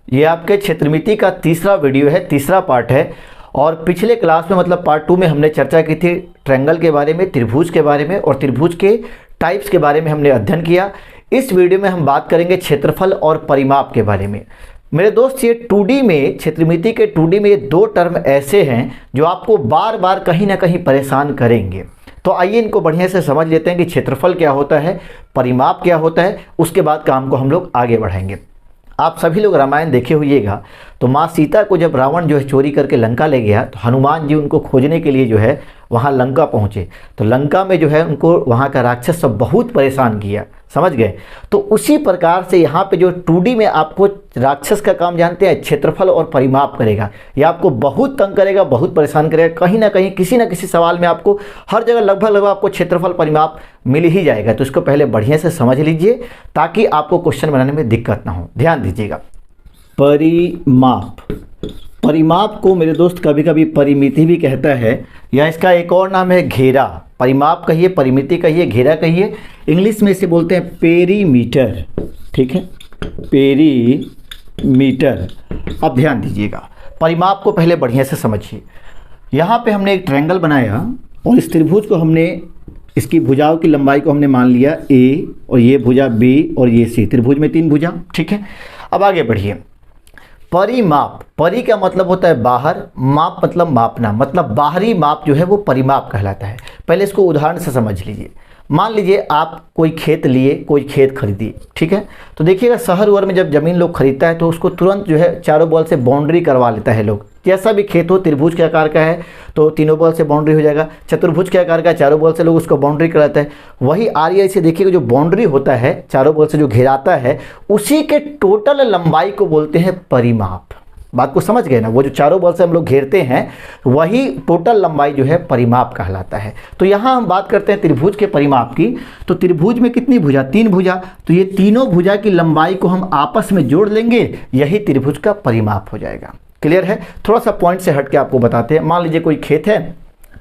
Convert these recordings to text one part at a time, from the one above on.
ये आपके क्षेत्रमिति का तीसरा वीडियो है, तीसरा पार्ट है। और पिछले क्लास में मतलब पार्ट 2 में हमने चर्चा की थी ट्रायंगल के बारे में, त्रिभुज के बारे में और त्रिभुज के टाइप्स के बारे में हमने अध्ययन किया। इस वीडियो में हम बात करेंगे क्षेत्रफल और परिमाप के बारे में। मेरे दोस्त, ये 2D में, क्षेत्रमिति के 2D में ये दो टर्म ऐसे हैं जो आपको बार बार कहीं ना कहीं परेशान करेंगे। तो आइए इनको बढ़िया से समझ लेते हैं कि क्षेत्रफल क्या होता है, परिमाप क्या होता है, उसके बाद काम को हम लोग आगे बढ़ाएंगे। आप सभी लोग रामायण देखे होइएगा, तो माँ सीता को जब रावण जो है चोरी करके लंका ले गया, तो हनुमान जी उनको खोजने के लिए जो है वहाँ लंका पहुँचे। तो लंका में जो है उनको वहाँ का राक्षस सब बहुत परेशान किया, समझ गए। तो उसी प्रकार से यहाँ पे जो 2D में आपको राक्षस का काम जानते हैं, क्षेत्रफल और परिमाप करेगा। ये आपको बहुत तंग करेगा, बहुत परेशान करेगा। कहीं ना कहीं किसी ना किसी सवाल में आपको हर जगह लगभग आपको क्षेत्रफल परिमाप मिल ही जाएगा। तो इसको पहले बढ़िया से समझ लीजिए ताकि आपको क्वेश्चन बनाने में दिक्कत ना हो। ध्यान दीजिएगा, परिमाप। परिमाप को मेरे दोस्त कभी कभी परिमिति भी कहता है, या इसका एक और नाम है घेरा। परिमाप कहिए, परिमिति कहिए, घेरा कहिए। इंग्लिश में इसे बोलते हैं पेरीमीटर, ठीक है, पेरीमीटर। अब ध्यान दीजिएगा, परिमाप को पहले बढ़िया से समझिए। यहाँ पे हमने एक ट्रायंगल बनाया और इस त्रिभुज को हमने, इसकी भुजाओं की लंबाई को हमने मान लिया A, और ये भुजा B और ये C। त्रिभुज में 3 भुजा, ठीक है। अब आगे बढ़िए। परिमाप, परि का मतलब होता है बाहर, माप मतलब मापना, मतलब बाहरी माप जो है वो परिमाप कहलाता है। पहले इसको उदाहरण से समझ लीजिए। मान लीजिए आप कोई खेत लिए, कोई खेत खरीदिए, ठीक है। तो देखिएगा शहर वहर में जब ज़मीन लोग खरीदता है तो उसको तुरंत जो है चारों बॉल से बाउंड्री करवा लेता है लोग। जैसा भी खेत हो, त्रिभुज के आकार का है तो तीनों बॉल से बाउंड्री हो जाएगा, चतुर्भुज के आकार का चारों बॉल से लोग उसको बाउंड्री कराते हैं। वही आरिया से देखिएगा, जो बाउंड्री होता है चारों बॉल से जो घेराता है, उसी के टोटल लंबाई को बोलते हैं परिमाप। बात को समझ गए ना, वो जो चारों बॉल से हम लोग घेरते हैं वही टोटल लंबाई जो है परिमाप कहलाता है। तो यहाँ हम बात करते हैं त्रिभुज के परिमाप की। तो त्रिभुज में कितनी भुजा? 3 भुजा। तो ये तीनों भुजा की लंबाई को हम आपस में जोड़ लेंगे, यही त्रिभुज का परिमाप हो जाएगा। क्लियर है? थोड़ा सा पॉइंट से हट के आपको बताते हैं। मान लीजिए कोई खेत है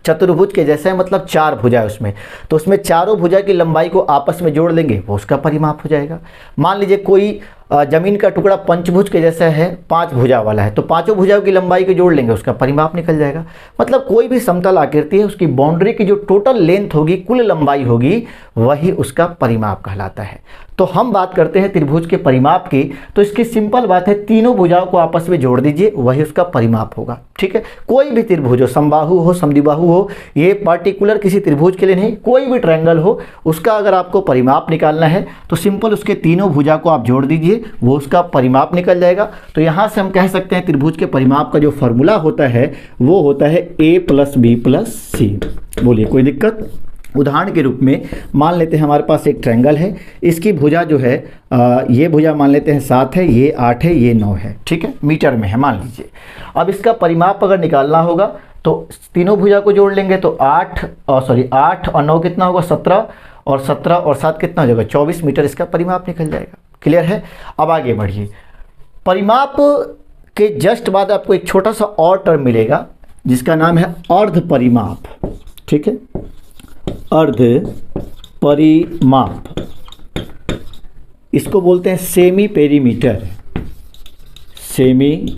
चतुर्भुज के जैसा है, मतलब 4 भुजा है उसमें, तो उसमें चारों भुजा की लंबाई को आपस में जोड़ लेंगे, वो उसका परिमाप हो जाएगा। मान लीजिए कोई जमीन का टुकड़ा पंचभुज के जैसा है, 5 भुजा वाला है, तो पांचों भुजाओं की लंबाई को जोड़ लेंगे, उसका परिमाप निकल जाएगा। मतलब कोई भी समतल आकृति है, उसकी बाउंड्री की जो टोटल लेंथ होगी, कुल लंबाई होगी, वही उसका परिमाप कहलाता है। तो हम बात करते हैं त्रिभुज के परिमाप की। तो इसकी सिंपल बात है, तीनों भुजाओं को आपस में जोड़ दीजिए, वही उसका परिमाप होगा, ठीक है। कोई भी त्रिभुज हो, समबाहु हो, समद्विबाहु हो, ये पार्टिकुलर किसी त्रिभुज के लिए नहीं, कोई भी ट्रायंगल हो, उसका अगर आपको परिमाप निकालना है तो सिंपल उसके तीनों भुजा को आप जोड़ दीजिए, वो उसका परिमाप निकल जाएगा। तो यहाँ से हम कह सकते हैं त्रिभुज के परिमाप का जो फॉर्मूला होता है वो होता है A + B + C। बोलिए, कोई दिक्कत? उदाहरण के रूप में मान लेते हैं हमारे पास एक ट्रायंगल है, इसकी भुजा जो है ये भुजा मान लेते हैं 7 है, ये 8 है, ये 9 है, ठीक है, मीटर में है मान लीजिए। अब इसका परिमाप अगर निकालना होगा तो तीनों भुजा को जोड़ लेंगे, तो 8 और 9 कितना होगा? 17, और 17 और 7 कितना हो जाएगा? 24 मीटर इसका परिमाप निकल जाएगा। क्लियर है? अब आगे बढ़िए। परिमाप के जस्ट बाद आपको एक छोटा सा और टर्म मिलेगा जिसका नाम है अर्ध परिमाप, ठीक है, अर्ध परिमाप। इसको बोलते हैं सेमी पेरीमीटर, सेमी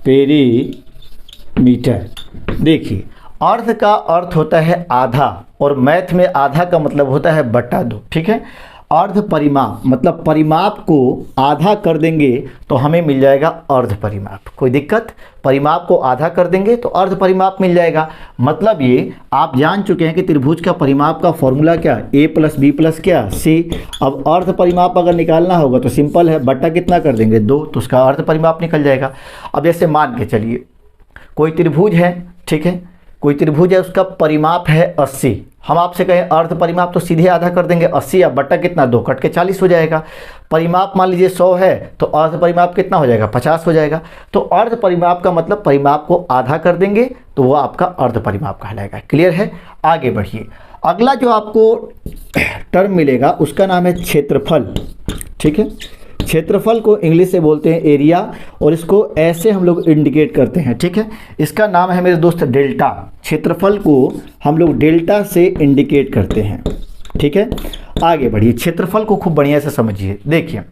पेरीमीटर। देखिए, अर्ध का अर्थ होता है आधा, और मैथ में आधा का मतलब होता है /2, ठीक है। अर्ध परिमाप मतलब परिमाप को आधा कर देंगे तो हमें मिल जाएगा अर्ध परिमाप। कोई दिक्कत? परिमाप को आधा कर देंगे तो अर्ध परिमाप मिल जाएगा। मतलब ये आप जान चुके हैं कि त्रिभुज का परिमाप का फॉर्मूला क्या? A + B + क्या? C। अब अर्ध परिमाप अगर निकालना होगा तो सिंपल है, बट्टा कितना कर देंगे? 2, तो उसका अर्ध परिमाप निकल जाएगा। अब जैसे मान के चलिए कोई त्रिभुज है, ठीक है, कोई त्रिभुज है, उसका परिमाप है 80। हम आपसे कहें अर्ध परिमाप, तो सीधे आधा कर देंगे, 80 या बट्टा कितना? 2, कट के 40 हो जाएगा। परिमाप मान लीजिए 100 है, तो अर्ध परिमाप कितना हो जाएगा? 50 हो जाएगा। तो अर्ध परिमाप का मतलब परिमाप को आधा कर देंगे तो वह आपका अर्ध परिमाप कहलाएगा। क्लियर है? आगे बढ़िए। अगला जो आपको टर्म मिलेगा उसका नाम है क्षेत्रफल, ठीक है। क्षेत्रफल को इंग्लिश से बोलते हैं एरिया, और इसको ऐसे हम लोग इंडिकेट करते हैं, ठीक है। इसका नाम है मेरे दोस्त डेल्टा। क्षेत्रफल को हम लोग डेल्टा से इंडिकेट करते हैं, ठीक है। आगे बढ़िए, क्षेत्रफल को खूब बढ़िया से समझिए। देखिए,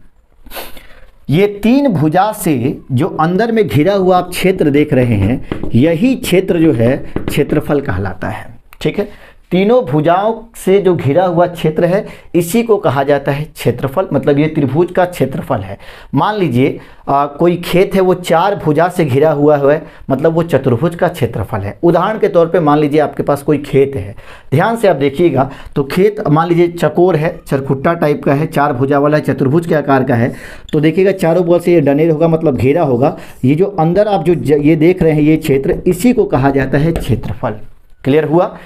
ये 3 भुजा से जो अंदर में घिरा हुआ आप क्षेत्र देख रहे हैं, यही क्षेत्र जो है क्षेत्रफल कहलाता है। ठीक है, तीनों भुजाओं से जो घिरा हुआ क्षेत्र है इसी को कहा जाता है क्षेत्रफल। मतलब ये त्रिभुज का क्षेत्रफल है। मान लीजिए कोई खेत है, वो 4 भुजा से घिरा हुआ है, मतलब वो चतुर्भुज का क्षेत्रफल है। उदाहरण के तौर पे मान लीजिए आपके पास कोई खेत है, ध्यान से आप देखिएगा तो खेत मान लीजिए चकोर है, चरखुट्टा टाइप का है, 4 भुजा वाला चतुर्भुज के आकार का है। तो देखिएगा चारों बगल से ये डनेर होगा, मतलब घेरा होगा। ये जो अंदर आप जो ये देख रहे हैं ये क्षेत्र, इसी को कहा जाता है क्षेत्रफल। क्लियर हुआ?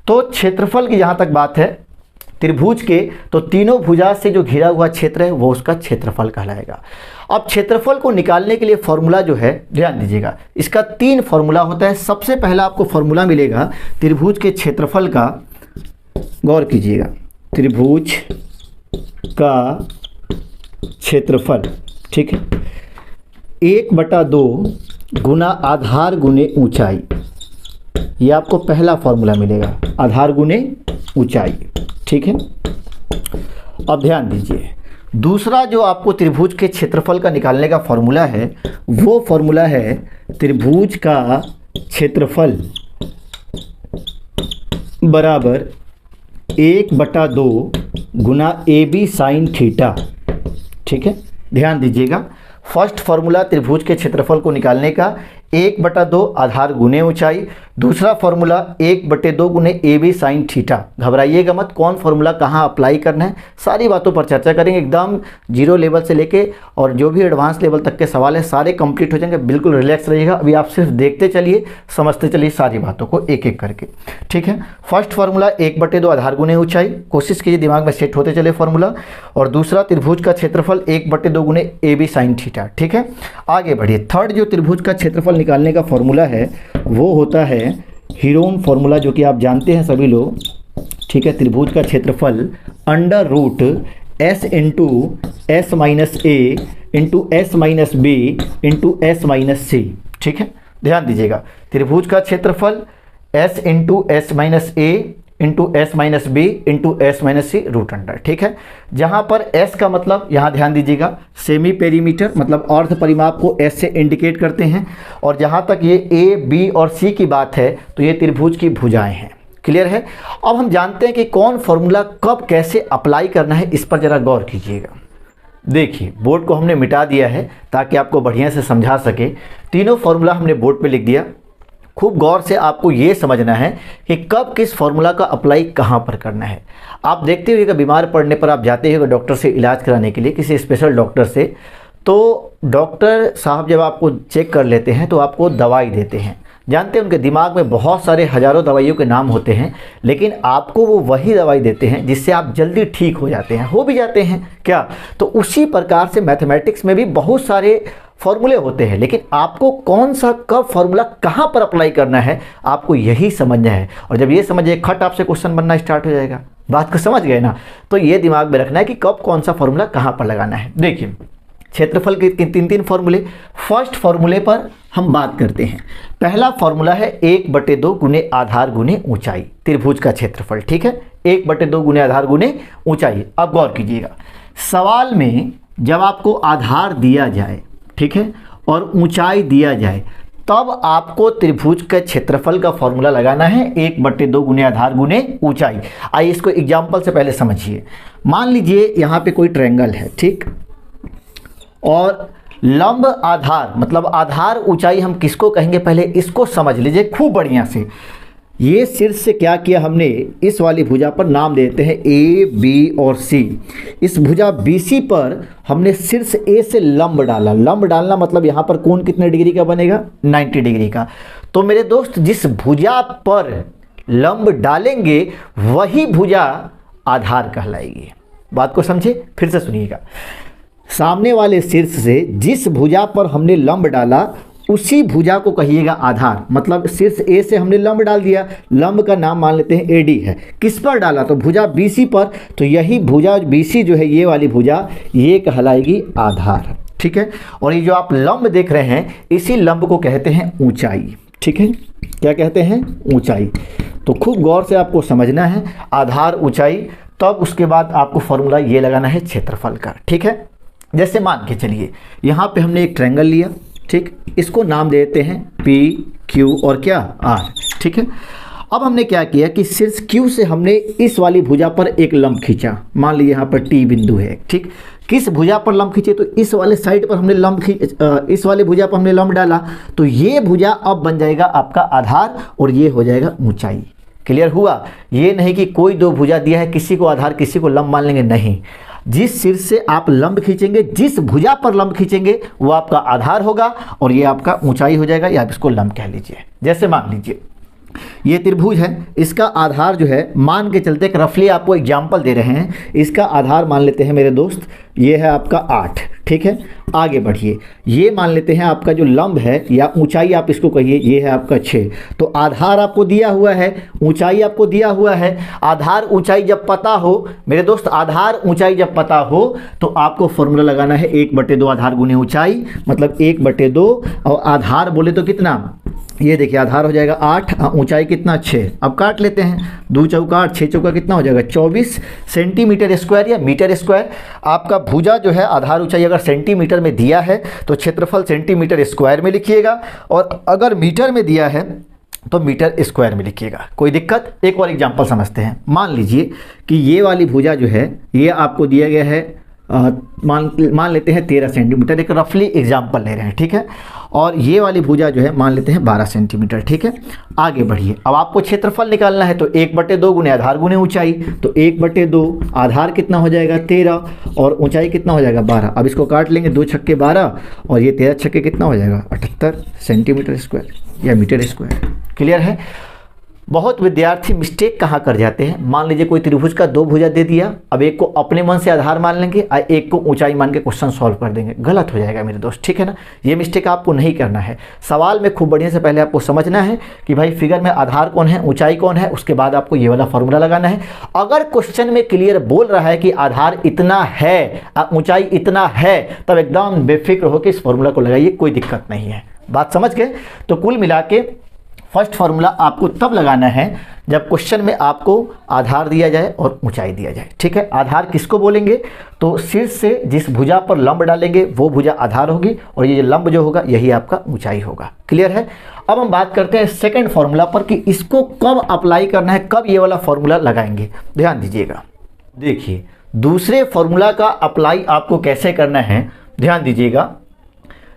तो क्षेत्रफल की जहाँ तक बात है त्रिभुज के, तो तीनों भुजा से जो घिरा हुआ क्षेत्र है वो उसका क्षेत्रफल कहलाएगा। अब क्षेत्रफल को निकालने के लिए फॉर्मूला जो है, ध्यान दीजिएगा, इसका 3 फॉर्मूला होता है। सबसे पहला आपको फॉर्मूला मिलेगा त्रिभुज के क्षेत्रफल का, गौर कीजिएगा, त्रिभुज का क्षेत्रफल, ठीक है, 1/2 गुना आधार गुने ऊंचाई। ये आपको पहला फॉर्मूला मिलेगा, आधार गुने ऊंचाई। ठीक है, अब ध्यान दीजिए, दूसरा जो आपको त्रिभुज के क्षेत्रफल का निकालने का फॉर्मूला है वो फॉर्मूला है त्रिभुज का क्षेत्रफल बराबर 1/2 गुना AB साइन थीटा। ठीक है, ध्यान दीजिएगा, फर्स्ट फॉर्मूला त्रिभुज के क्षेत्रफल को निकालने का 1/2 आधार गुने ऊंचाई, दूसरा फॉर्मूला 1/2 गुने AB साइन थीटा। घबराइएगा मत, कौन फॉर्मूला कहाँ अप्लाई करना है, सारी बातों पर चर्चा करेंगे। एकदम जीरो लेवल से लेके और जो भी एडवांस लेवल तक के सवाल है सारे कंप्लीट हो जाएंगे। बिल्कुल रिलैक्स रहिएगा, अभी आप सिर्फ देखते चलिए, समझते चलिए सारी बातों को एक एक करके। ठीक है, फर्स्ट फार्मूला 1/2 आधार गुने ऊंचाई, कोशिश कीजिए दिमाग में सेट होते चले फॉर्मूला। और दूसरा त्रिभुज का क्षेत्रफल 1/2 गुने AB साइन थीटा। ठीक है, आगे बढ़िए। थर्ड जो त्रिभुज का क्षेत्रफल निकालने का फॉर्मूला है वो होता है हीरोन फॉर्मूला, जो कि आप जानते हैं सभी लोग। ठीक है, त्रिभुज का क्षेत्रफल √S into S minus A into S minus B into S minus C। ठीक है, ध्यान दीजिएगा, त्रिभुज का क्षेत्रफल S into S minus A into S minus B into S minus C √under. ठीक है, जहाँ पर S का मतलब, यहाँ ध्यान दीजिएगा, सेमी पेरीमीटर, मतलब अर्ध परिमाप को S से इंडिकेट करते हैं। और जहाँ तक ये A, B और C की बात है तो ये त्रिभुज की भुजाएं हैं। क्लियर है? अब हम जानते हैं कि कौन फॉर्मूला कब कैसे अप्लाई करना है, इस पर ज़रा गौर कीजिएगा। देखिए, बोर्ड को हमने मिटा दिया है ताकि आपको बढ़िया से समझा सके। तीनों फॉर्मूला हमने बोर्ड पे लिख दिया। खूब गौर से आपको ये समझना है कि कब किस फॉर्मूला का अप्लाई कहाँ पर करना है। आप देखते हुए कि बीमार पड़ने पर आप जाते हैं डॉक्टर से इलाज कराने के लिए, किसी स्पेशल डॉक्टर से, तो डॉक्टर साहब जब आपको चेक कर लेते हैं तो आपको दवाई देते हैं। जानते हैं उनके दिमाग में बहुत सारे हज़ारों दवाइयों के नाम होते हैं, लेकिन आपको वो वही दवाई देते हैं जिससे आप जल्दी ठीक हो जाते हैं, हो भी जाते हैं क्या। तो उसी प्रकार से मैथमेटिक्स में भी बहुत सारे फॉर्मूले होते हैं, लेकिन आपको कौन सा कब फॉर्मूला कहाँ पर अप्लाई करना है आपको यही समझना है। और जब ये समझिए, खट आपसे क्वेश्चन बनना स्टार्ट हो जाएगा। बात को समझ गए ना? तो ये दिमाग में रखना है कि कब कौन सा फॉर्मूला कहाँ पर लगाना है। देखिए, क्षेत्रफल के 3 फॉर्मूले। फर्स्ट फॉर्मूले पर हम बात करते हैं। पहला फॉर्मूला है 1/2 गुने आधार गुने ऊंचाई, त्रिभुज का क्षेत्रफल। ठीक है, 1/2 गुने आधार गुने ऊंचाई। अब गौर कीजिएगा, सवाल में जब आपको आधार दिया जाए, ठीक है, और ऊंचाई दिया जाए, तब आपको त्रिभुज के क्षेत्रफल का फॉर्मूला लगाना है 1/2 गुने आधार गुने ऊंचाई। आइए इसको एग्जाम्पल से पहले समझिए। मान लीजिए यहाँ पे कोई ट्रायंगल है, ठीक, और लंब आधार, मतलब आधार ऊंचाई हम किसको कहेंगे पहले इसको समझ लीजिए खूब बढ़िया से। ये शीर्ष से क्या किया हमने, इस वाली भुजा पर नाम देते हैं A, B और C। इस भुजा BC पर हमने शीर्ष A से लंब डाला। लंब डालना मतलब यहाँ पर कोण कितने डिग्री का बनेगा, 90 डिग्री का। तो मेरे दोस्त, जिस भुजा पर लंब डालेंगे वही भुजा आधार कहलाएगी। बात को समझे, फिर से सुनिएगा। सामने वाले शीर्ष से जिस भुजा पर हमने लंब डाला उसी भुजा को कहिएगा आधार। मतलब शीर्ष A से हमने लंब डाल दिया, लंब का नाम मान लेते हैं AD है। किस पर डाला, तो भुजा BC पर, तो यही भुजा BC जो है, ये वाली भुजा, ये कहलाएगी आधार। ठीक है, और ये जो आप लंब देख रहे हैं इसी लंब को कहते हैं ऊंचाई। ठीक है, क्या कहते हैं, ऊंचाई। तो खूब गौर से आपको समझना है, आधार ऊंचाई, तब उसके बाद आपको फॉर्मूला ये लगाना है क्षेत्रफल का। ठीक है, जैसे मान के चलिए यहाँ पे हमने एक ट्रायंगल लिया, ठीक, इसको नाम देते हैं पी क्यू और क्या आर, ठीक है। अब हमने क्या किया कि शीर्ष क्यू से हमने इस वाली भुजा पर एक लंब खींचा, मान लीजिए यहाँ पर टी बिंदु है, ठीक। किस भुजा पर लंब खींचे, तो इस वाले साइड पर हमने लंब इस वाले भुजा पर हमने लंब डाला, तो ये भुजा अब बन जाएगा आपका आधार और ये हो जाएगा ऊंचाई। क्लियर हुआ? ये नहीं कि कोई दो भुजा दिया है, किसी को आधार किसी को लंब मान लेंगे, नहीं। जिस सिर से आप लंब खींचेंगे, जिस भुजा पर लंब खींचेंगे वो आपका आधार होगा और ये आपका ऊंचाई हो जाएगा, या आप इसको लंब कह लीजिए। जैसे मान लीजिए ये त्रिभुज है, इसका आधार जो है मान के चलते एक रफली आपको एग्जाम्पल दे रहे हैं, इसका आधार मान लेते हैं मेरे दोस्त, ये है आपका 8, ठीक है। आगे बढ़िए, ये मान लेते हैं आपका जो लंब है या ऊंचाई आप इसको कहिए, ये है आपका 6। तो आधार आपको दिया हुआ है, ऊंचाई आपको दिया हुआ है। आधार ऊंचाई जब पता हो मेरे दोस्त, आधार ऊंचाई जब पता हो तो आपको फॉर्मूला लगाना है 1/2 आधार गुने ऊंचाई, मतलब 1/2 और आधार बोले तो कितना, ये देखिए आधार हो जाएगा 8, ऊंचाई कितना 6। अब काट लेते हैं, 2 चौका 8, 6 चौका कितना हो जाएगा 24 सेंटीमीटर स्क्वायर या मीटर स्क्वायर। आपका भुजा जो है आधार ऊंचाई अगर सेंटीमीटर में दिया है तो क्षेत्रफल सेंटीमीटर स्क्वायर में लिखिएगा, और अगर मीटर में दिया है तो मीटर स्क्वायर में लिखिएगा। कोई दिक्कत? एक और एग्जांपल समझते हैं। मान लीजिए कि ये वाली भुजा जो है ये आपको दिया गया है, मान लेते हैं 13 सेंटीमीटर, एक रफली एग्जांपल ले रहे हैं, ठीक है। और ये वाली भुजा जो है मान लेते हैं 12 सेंटीमीटर, ठीक है। आगे बढ़िए, अब आपको क्षेत्रफल निकालना है, तो 1/2 गुने आधार गुने ऊंचाई, तो 1/2 आधार कितना हो जाएगा 13 और ऊंचाई कितना हो जाएगा 12। अब इसको काट लेंगे, 2 छक्के 12 और ये 13 छक्के कितना हो जाएगा 78 सेंटीमीटर स्क्वायर या मीटर स्क्वायर। क्लियर है? बहुत विद्यार्थी मिस्टेक कहाँ कर जाते हैं, मान लीजिए कोई त्रिभुज का 2 भुजा दे दिया, अब एक को अपने मन से आधार मान लेंगे और एक को ऊंचाई मान के क्वेश्चन सॉल्व कर देंगे, गलत हो जाएगा मेरे दोस्त, ठीक है ना। ये मिस्टेक आपको नहीं करना है। सवाल में खूब बढ़िया से पहले आपको समझना है कि भाई फिगर में आधार कौन है, ऊंचाई कौन है, उसके बाद आपको ये वाला फॉर्मूला लगाना है। अगर क्वेश्चन में क्लियर बोल रहा है कि आधार इतना है, ऊंचाई इतना है, तब एकदम बेफिक्र होकर इस फॉर्मूला को लगाइए, कोई दिक्कत नहीं है। बात समझ गए? तो कुल मिला के फर्स्ट फार्मूला आपको तब लगाना है जब क्वेश्चन में आपको आधार दिया जाए और ऊंचाई दिया जाए, ठीक है। आधार किसको बोलेंगे, तो शीर्ष से जिस भुजा पर लंब डालेंगे वो भुजा आधार होगी और ये लंब जो होगा यही आपका ऊंचाई होगा। क्लियर है? अब हम बात करते हैं सेकंड फार्मूला पर कि इसको कब अप्लाई करना है, कब ये वाला फार्मूला लगाएंगे। ध्यान दीजिएगा, देखिए दूसरे फार्मूला का अप्लाई आपको कैसे करना है, ध्यान दीजिएगा।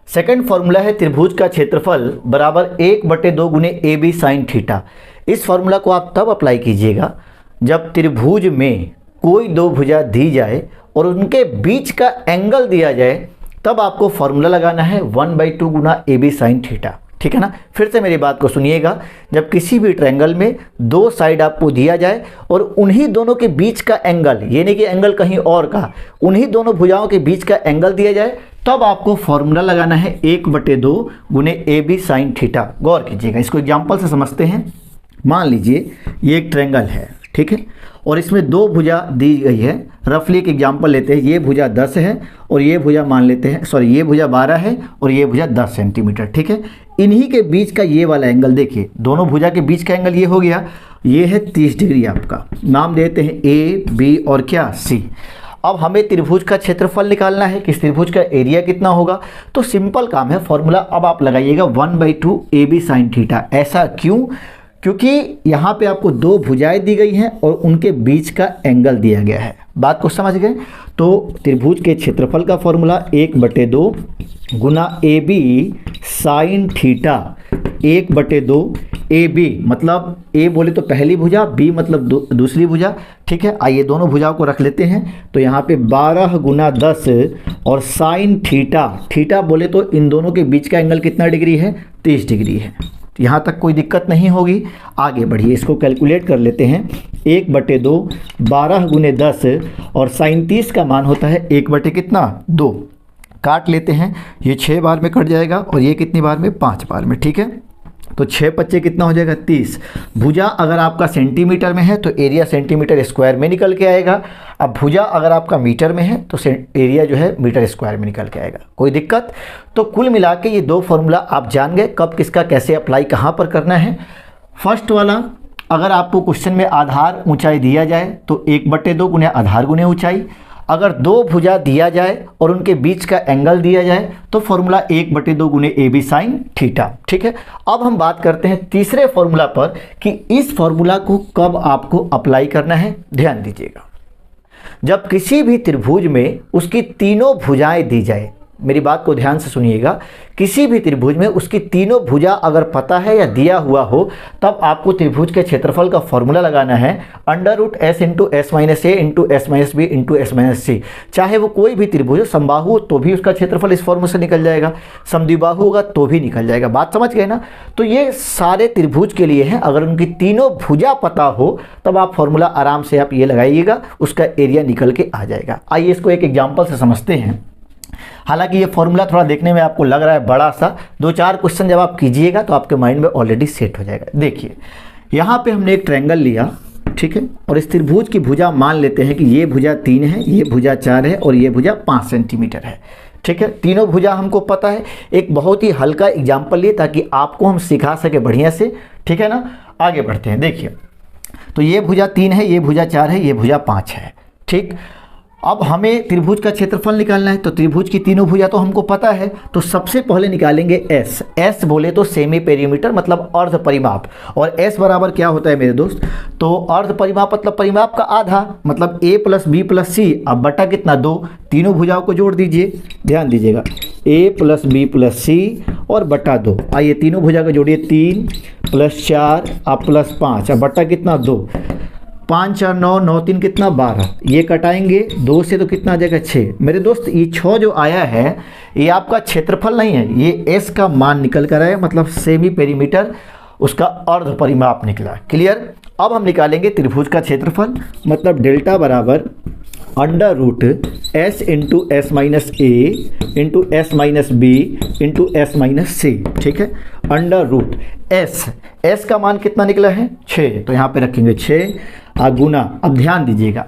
सेकंड फार्मूला है त्रिभुज का क्षेत्रफल बराबर 1/2 गुने ए बी साइन थीटा। इस फार्मूला को आप तब अप्लाई कीजिएगा जब त्रिभुज में कोई दो भुजा दी जाए और उनके बीच का एंगल दिया जाए, तब आपको फार्मूला लगाना है 1/2 गुना ए बी साइन थीटा, ठीक है ना। फिर से मेरी बात को सुनिएगा, जब किसी भी ट्रायंगल में दो साइड आपको दिया जाए और उन्हीं दोनों के बीच का एंगल, ये नहीं कि एंगल कहीं और का, उन्हीं दोनों भुजाओं के बीच का एंगल दिया जाए, तब आपको फॉर्मूला लगाना है 1/2 गुने ए बी साइन थीटा। गौर कीजिएगा, इसको एग्जाम्पल से समझते हैं। मान लीजिए ये एक ट्रायंगल है, ठीक है, और इसमें दो भुजा दी गई है। रफली एक एग्जाम्पल लेते हैं, ये भुजा 10 है और ये भुजा मान लेते हैं, सॉरी ये भुजा 12 है और ये भुजा 10 सेंटीमीटर, ठीक है। इन्हीं के बीच का ये वाला एंगल देखिए, दोनों भुजा के बीच का एंगल ये हो गया, ये है 30 डिग्री। आपका नाम देते हैं ए बी और क्या सी। अब हमें त्रिभुज का क्षेत्रफल निकालना है कि त्रिभुज का एरिया कितना होगा, तो सिंपल काम है, फॉर्मूला अब आप लगाइएगा 1/2 ए बी साइन थीटा। ऐसा क्यों? क्योंकि यहाँ पे आपको दो भुजाएं दी गई हैं और उनके बीच का एंगल दिया गया है। बात को समझ गए? तो त्रिभुज के क्षेत्रफल का फॉर्मूला 1/2 गुना A B sine theta. 1/2 A B मतलब ए बोले तो पहली भुजा, बी मतलब दूसरी भुजा, ठीक है। आइए दोनों भुजाओं को रख लेते हैं, तो यहाँ पे 12 गुना 10 और साइन थीटा। थीटा बोले तो इन दोनों के बीच का एंगल कितना डिग्री है, 30 डिग्री है। यहाँ तक कोई दिक्कत नहीं होगी। आगे बढ़िए, इसको कैलकुलेट कर लेते हैं। 1/2 12 गुने 10 और साइन 30 का मान होता है 1 कितना 2। काट लेते हैं, ये 6 बार में कट जाएगा और ये कितनी बार में 5 बार में, ठीक है। तो 6 पच्चे कितना हो जाएगा 30। भुजा अगर आपका सेंटीमीटर में है तो एरिया सेंटीमीटर स्क्वायर में निकल के आएगा। अब भुजा अगर आपका मीटर में है तो एरिया जो है मीटर स्क्वायर में निकल के आएगा। कोई दिक्कत? तो कुल मिला के ये दो फॉर्मूला आप जान गए कब किसका कैसे अप्लाई कहाँ पर करना है। फर्स्ट वाला, अगर आपको क्वेश्चन में आधार ऊंचाई दिया जाए तो 1/2 गुने आधार गुने ऊंचाई। अगर दो भुजा दिया जाए और उनके बीच का एंगल दिया जाए तो फॉर्मूला 1/2 गुने ए बी साइन थीटा। ठीक है, अब हम बात करते हैं तीसरे फॉर्मूला पर कि इस फॉर्मूला को कब आपको अप्लाई करना है। ध्यान दीजिएगा, जब किसी भी त्रिभुज में उसकी तीनों भुजाएं दी जाए, मेरी बात को ध्यान से सुनिएगा, किसी भी त्रिभुज में उसकी तीनों भुजा अगर पता है या दिया हुआ हो तब आपको त्रिभुज के क्षेत्रफल का फॉर्मूला लगाना है √s into S minus A into S minus B into S minus C. चाहे वो कोई भी त्रिभुज हो, समबाहु हो तो भी उसका क्षेत्रफल इस फॉर्मूले से निकल जाएगा, समद्विबाहु होगा तो भी निकल जाएगा। बात समझ गए ना? तो ये सारे त्रिभुज के लिए हैं, अगर उनकी तीनों भुजा पता हो तब आप फॉर्मूला आराम से आप ये लगाइएगा, उसका एरिया निकल के आ जाएगा। आइए इसको एक एग्जाम्पल से समझते हैं। हालांकि ये फॉर्मूला थोड़ा देखने में आपको लग रहा है बड़ा सा, 2-4 क्वेश्चन जब आप कीजिएगा तो आपके माइंड में ऑलरेडी सेट हो जाएगा। देखिए यहाँ पे हमने एक ट्रायंगल लिया, ठीक है, और इस त्रिभुज की भुजा मान लेते हैं कि ये भुजा 3 है, ये भुजा 4 है और ये भुजा 5 सेंटीमीटर है। ठीक है, तीनों भुजा हमको पता है। एक बहुत ही हल्का एग्जाम्पल लिए ताकि आपको हम सिखा सके बढ़िया से। ठीक है ना, आगे बढ़ते हैं। देखिए तो ये भुजा 3 है, ये भुजा 4 है, ये भुजा 5 है। ठीक, अब हमें त्रिभुज का क्षेत्रफल निकालना है, तो त्रिभुज की तीनों भुजा तो हमको पता है, तो सबसे पहले निकालेंगे एस। एस बोले तो सेमी पेरीमीटर मतलब अर्ध परिमाप, और एस बराबर क्या होता है मेरे दोस्त? तो अर्ध परिमाप मतलब परिमाप का आधा, मतलब a + b + c। अब बटा कितना? 2। तीनों भुजाओं को जोड़ दीजिए, ध्यान दीजिएगा, a + b + c और बटा 2। आइए तीनों भुजा को जोड़िए, 3 + 4 अब +5, अब बटा कितना? 2। 5 4 9 9 3 कितना? 12। ये कटाएंगे 2 से तो कितना आ जाएगा? 6। मेरे दोस्त ये 6 जो आया है ये आपका क्षेत्रफल नहीं है, ये एस का मान निकल कर आया, मतलब सेमी पेरीमीटर उसका अर्ध परिमाप निकला। क्लियर? अब हम निकालेंगे त्रिभुज का क्षेत्रफल, मतलब डेल्टा बराबर √s into S minus A into S minus B into S minus C. ठीक है, √s का मान कितना निकला है? 6, तो यहाँ पे रखेंगे 6 गुना। अब ध्यान दीजिएगा,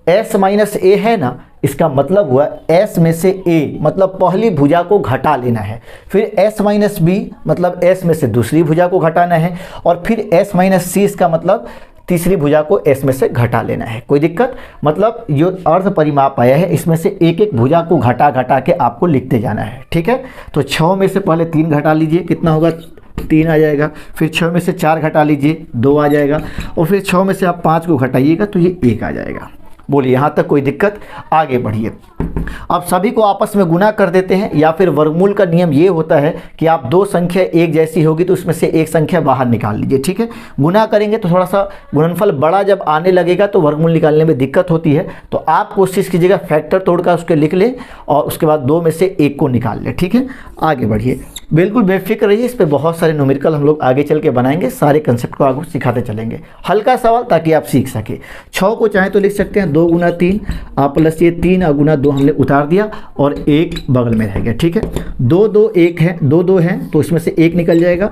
s माइनस ए है ना, इसका मतलब हुआ s में से a मतलब पहली भुजा को घटा लेना है, फिर s माइनस बी मतलब s में से दूसरी भुजा को घटाना है, और फिर s माइनस सी इसका मतलब तीसरी भुजा को s में से घटा लेना है। कोई दिक्कत? मतलब जो अर्ध परिमाप आया है इसमें से एक एक भुजा को घटा घटा के आपको लिखते जाना है। ठीक है, तो 6 में से पहले 3 घटा लीजिए, कितना होगा? 3 आ जाएगा। फिर 6 में से 4 घटा लीजिए, 2 आ जाएगा, और फिर 6 में से आप 5 को घटाइएगा तो ये 1 आ जाएगा। बोलिए यहाँ तक कोई दिक्कत? आगे बढ़िए। अब सभी को आपस में गुना कर देते हैं, या फिर वर्गमूल का नियम ये होता है कि आप दो संख्या एक जैसी होगी तो उसमें से एक संख्या बाहर निकाल लीजिए। ठीक है, गुना करेंगे तो थोड़ा सा गुणनफल बड़ा जब आने लगेगा तो वर्गमूल निकालने में दिक्कत होती है, तो आप कोशिश कीजिएगा फैक्टर तोड़कर उसके लिख लें और उसके बाद 2 में से 1 को निकाल लें। ठीक है, आगे बढ़िए, बिल्कुल बेफिक्र रहिए, इस पे बहुत सारे न्यूमेरिकल हम लोग आगे चल के बनाएंगे, सारे कंसेप्ट को आगे सिखाते चलेंगे। हल्का सवाल ताकि आप सीख सके। 6 को चाहे तो लिख सकते हैं 2 गुना 3 प्लस ये 3 गुना 2 हमने उतार दिया और 1 बगल में रह गया। ठीक है, 2 2 1 है, 2 2 है तो इसमें से 1 निकल जाएगा,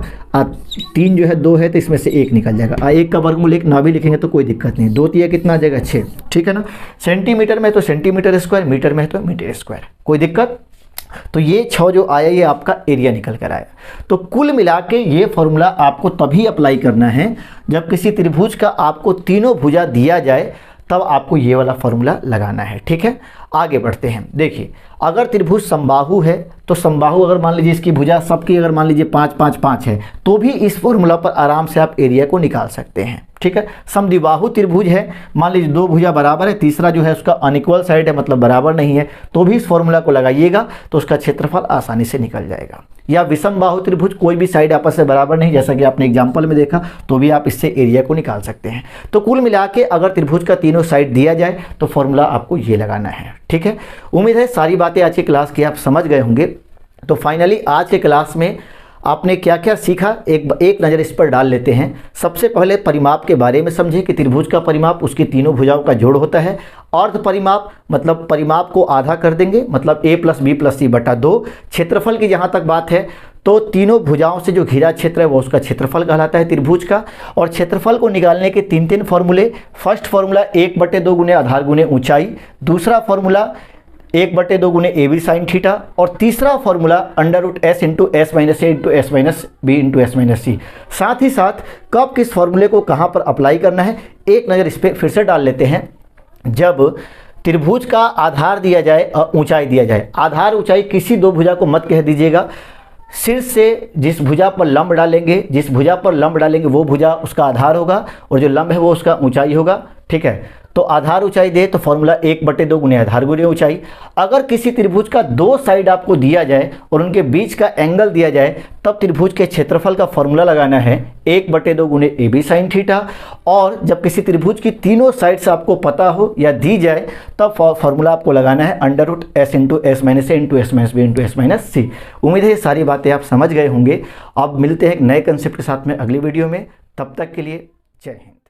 3 जो है 2 है तो इसमें से 1 निकल जाएगा। 1 का वर्गमूल 1 ना भी लिखेंगे तो कोई दिक्कत नहीं। 2 3 कितना आ जाएगा? 6। ठीक है ना, सेंटीमीटर में तो सेंटीमीटर स्क्वायर, मीटर में तो मीटर स्क्वायर, कोई दिक्कत? तो ये 6 जो आया ये आपका एरिया निकल कर आया। तो कुल मिला के ये फॉर्मूला आपको तभी अप्लाई करना है जब किसी त्रिभुज का आपको तीनों भुजा दिया जाए, तब आपको ये वाला फॉर्मूला लगाना है। ठीक है, आगे बढ़ते हैं। देखिए, अगर त्रिभुज समबाहु है तो समबाहु अगर मान लीजिए इसकी भुजा सबकी अगर मान लीजिए 5 5 5 है तो भी इस फॉर्मूला पर आराम से आप एरिया को निकाल सकते हैं। ठीक है, समद्विबाहु त्रिभुज है, मान लीजिए 2 भुजा बराबर है, तीसरा जो है उसका अनइक्वल साइड है मतलब बराबर नहीं है, तो भी इस फॉर्मूला को लगाइएगा तो उसका क्षेत्रफल आसानी से निकल जाएगा। या विषम बाहु त्रिभुज, कोई भी साइड आपस से बराबर नहीं, जैसा कि आपने एग्जाम्पल में देखा, तो भी आप इससे एरिया को निकाल सकते हैं। तो कुल मिला के अगर त्रिभुज का तीनों साइड दिया जाए तो फॉर्मूला आपको ये लगाना है। ठीक है, उम्मीद है सारी बातें आज की क्लास की आप समझ गए होंगे। तो फाइनली आज के क्लास में आपने क्या क्या सीखा, एक नज़र इस पर डाल लेते हैं। सबसे पहले परिमाप के बारे में समझे कि त्रिभुज का परिमाप उसकी तीनों भुजाओं का जोड़ होता है। अर्ध परिमाप मतलब परिमाप को आधा कर देंगे, मतलब a + b + c बटा 2। क्षेत्रफल की जहाँ तक बात है तो तीनों भुजाओं से जो घिरा क्षेत्र है वो उसका क्षेत्रफल कहलाता है त्रिभुज का। और क्षेत्रफल को निकालने के 3 फॉर्मूले। फर्स्ट फॉर्मूला 1/2 गुने आधार गुने ऊंचाई, दूसरा फॉर्मूला 1/2 गुने ए बी साइन थीटा, और तीसरा formula √s into S minus A into S minus B into S minus C. साथ ही साथ कब किस फॉर्मूले को कहाँ पर अप्लाई करना है एक नज़र इस पर फिर से डाल लेते हैं। जब त्रिभुज का आधार दिया जाए और ऊंचाई दिया जाए। आधार ऊंचाई किसी दो भुजा को मत कह दीजिएगा, शीर्ष से जिस भुजा पर लंब डालेंगे वो भुजा उसका आधार होगा और जो लंब है वो उसका ऊंचाई होगा। ठीक है, तो आधार ऊंचाई दे तो फॉर्मूला 1/2 गुने आधार गुने ऊंचाई। अगर किसी त्रिभुज का दो साइड आपको दिया जाए और उनके बीच का एंगल दिया जाए, तब त्रिभुज के क्षेत्रफल का फॉर्मूला लगाना है 1/2 गुने AB sin थीटा। और जब किसी त्रिभुज की तीनों साइड्स आपको पता हो या दी जाए, तब फॉर्मूला आपको लगाना है √S × S - A × S - B × S - C। उम्मीद है ये सारी बातें आप समझ गए होंगे। अब मिलते हैं एक नए कंसेप्ट के साथ में अगली वीडियो में। तब तक के लिए जय हिंद।